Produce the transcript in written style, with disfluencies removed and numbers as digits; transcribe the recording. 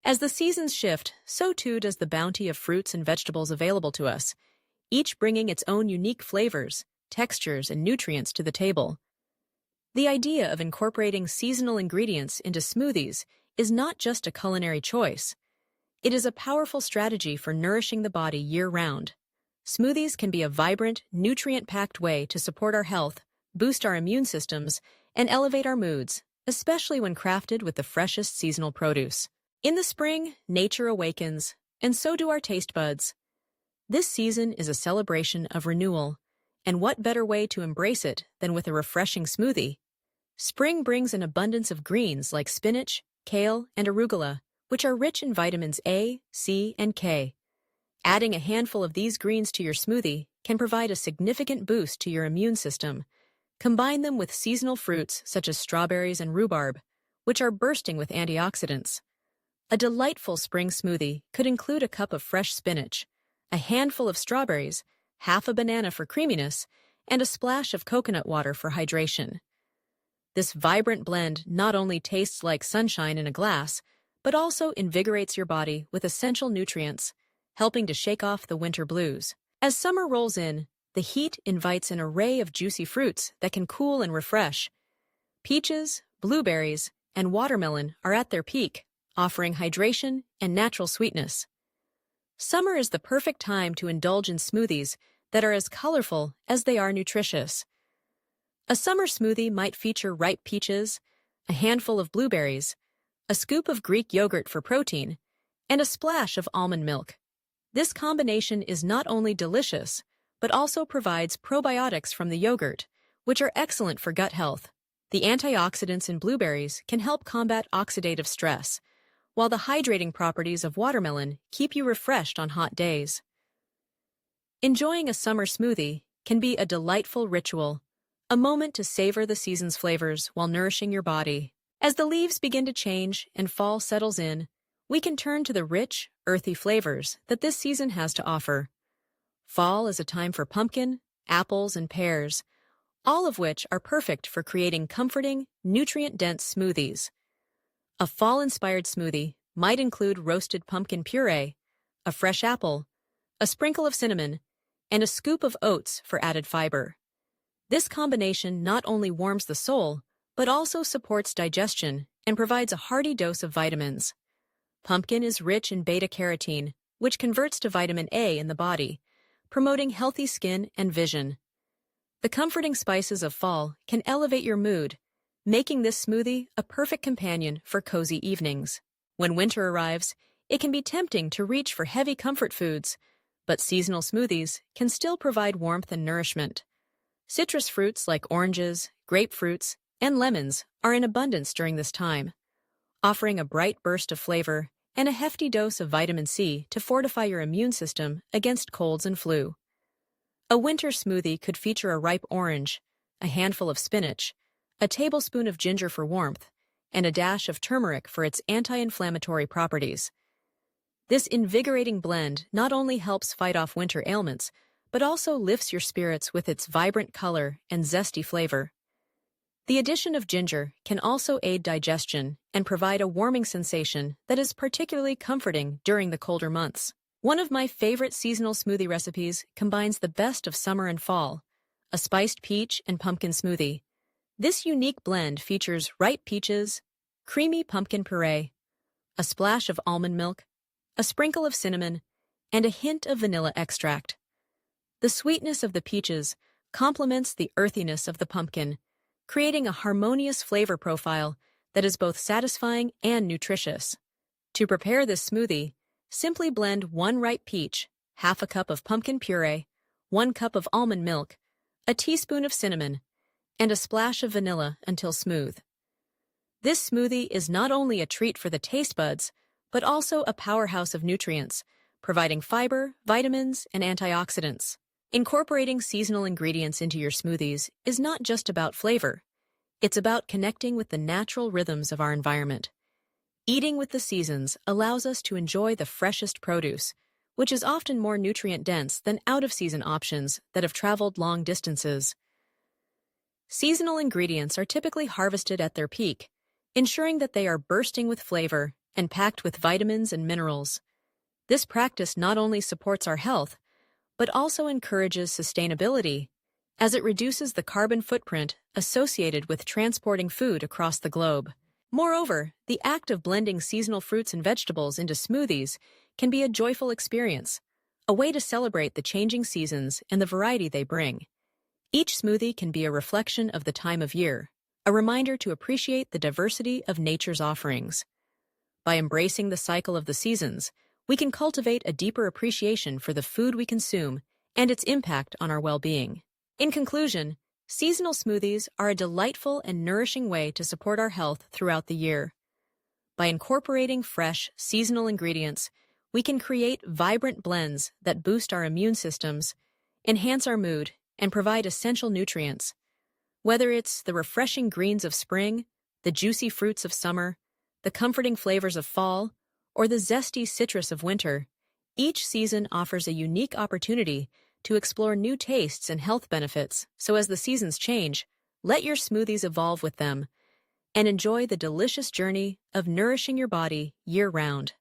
As the seasons shift, so too does the bounty of fruits and vegetables available to us, each bringing its own unique flavors, textures, and nutrients to the table. The idea of incorporating seasonal ingredients into smoothies is not just a culinary choice. It is a powerful strategy for nourishing the body year-round. Smoothies can be a vibrant, nutrient-packed way to support our health, boost our immune systems, and elevate our moods, especially when crafted with the freshest seasonal produce. In the spring, nature awakens, and so do our taste buds. This season is a celebration of renewal, and what better way to embrace it than with a refreshing smoothie? Spring brings an abundance of greens like spinach, kale, and arugula, which are rich in vitamins A, C, and K. Adding a handful of these greens to your smoothie can provide a significant boost to your immune system. Combine them with seasonal fruits such as strawberries and rhubarb, which are bursting with antioxidants. A delightful spring smoothie could include a cup of fresh spinach, a handful of strawberries, half a banana for creaminess, and a splash of coconut water for hydration. This vibrant blend not only tastes like sunshine in a glass, but also invigorates your body with essential nutrients, helping to shake off the winter blues. As summer rolls in, the heat invites an array of juicy fruits that can cool and refresh. Peaches, blueberries, and watermelon are at their peak, offering hydration and natural sweetness. Summer is the perfect time to indulge in smoothies that are as colorful as they are nutritious. A summer smoothie might feature ripe peaches, a handful of blueberries, a scoop of Greek yogurt for protein, and a splash of almond milk. This combination is not only delicious, but also provides probiotics from the yogurt, which are excellent for gut health. The antioxidants in blueberries can help combat oxidative stress, while the hydrating properties of watermelon keep you refreshed on hot days. Enjoying a summer smoothie can be a delightful ritual, a moment to savor the season's flavors while nourishing your body. As the leaves begin to change and fall settles in, we can turn to the rich, earthy flavors that this season has to offer. Fall is a time for pumpkin, apples, and pears, all of which are perfect for creating comforting, nutrient-dense smoothies. A fall-inspired smoothie might include roasted pumpkin puree, a fresh apple, a sprinkle of cinnamon, and a scoop of oats for added fiber. This combination not only warms the soul, but also supports digestion and provides a hearty dose of vitamins. Pumpkin is rich in beta-carotene, which converts to vitamin A in the body, promoting healthy skin and vision. The comforting spices of fall can elevate your mood, making this smoothie a perfect companion for cozy evenings. When winter arrives, it can be tempting to reach for heavy comfort foods, but seasonal smoothies can still provide warmth and nourishment. Citrus fruits like oranges, grapefruits, and lemons are in abundance during this time, offering a bright burst of flavor and a hefty dose of vitamin C to fortify your immune system against colds and flu. A winter smoothie could feature a ripe orange, a handful of spinach, a tablespoon of ginger for warmth, and a dash of turmeric for its anti-inflammatory properties. This invigorating blend not only helps fight off winter ailments, but also lifts your spirits with its vibrant color and zesty flavor. The addition of ginger can also aid digestion and provide a warming sensation that is particularly comforting during the colder months. One of my favorite seasonal smoothie recipes combines the best of summer and fall, a spiced peach and pumpkin smoothie. This unique blend features ripe peaches, creamy pumpkin puree, a splash of almond milk, a sprinkle of cinnamon, and a hint of vanilla extract. The sweetness of the peaches complements the earthiness of the pumpkin, creating a harmonious flavor profile that is both satisfying and nutritious. To prepare this smoothie, simply blend 1 ripe peach, half a cup of pumpkin puree, 1 cup of almond milk, a teaspoon of cinnamon, and a splash of vanilla until smooth. This smoothie is not only a treat for the taste buds, but also a powerhouse of nutrients, providing fiber, vitamins, and antioxidants. Incorporating seasonal ingredients into your smoothies is not just about flavor. It's about connecting with the natural rhythms of our environment. Eating with the seasons allows us to enjoy the freshest produce, which is often more nutrient-dense than out-of-season options that have traveled long distances. Seasonal ingredients are typically harvested at their peak, ensuring that they are bursting with flavor and packed with vitamins and minerals. This practice not only supports our health, but also encourages sustainability, as it reduces the carbon footprint associated with transporting food across the globe. Moreover, the act of blending seasonal fruits and vegetables into smoothies can be a joyful experience, a way to celebrate the changing seasons and the variety they bring. Each smoothie can be a reflection of the time of year, a reminder to appreciate the diversity of nature's offerings. By embracing the cycle of the seasons, we can cultivate a deeper appreciation for the food we consume and its impact on our well-being. In conclusion, seasonal smoothies are a delightful and nourishing way to support our health throughout the year. By incorporating fresh, seasonal ingredients, we can create vibrant blends that boost our immune systems, enhance our mood, and provide essential nutrients. Whether it's the refreshing greens of spring, the juicy fruits of summer, the comforting flavors of fall, or the zesty citrus of winter, each season offers a unique opportunity to explore new tastes and health benefits. So as the seasons change, let your smoothies evolve with them and enjoy the delicious journey of nourishing your body year-round.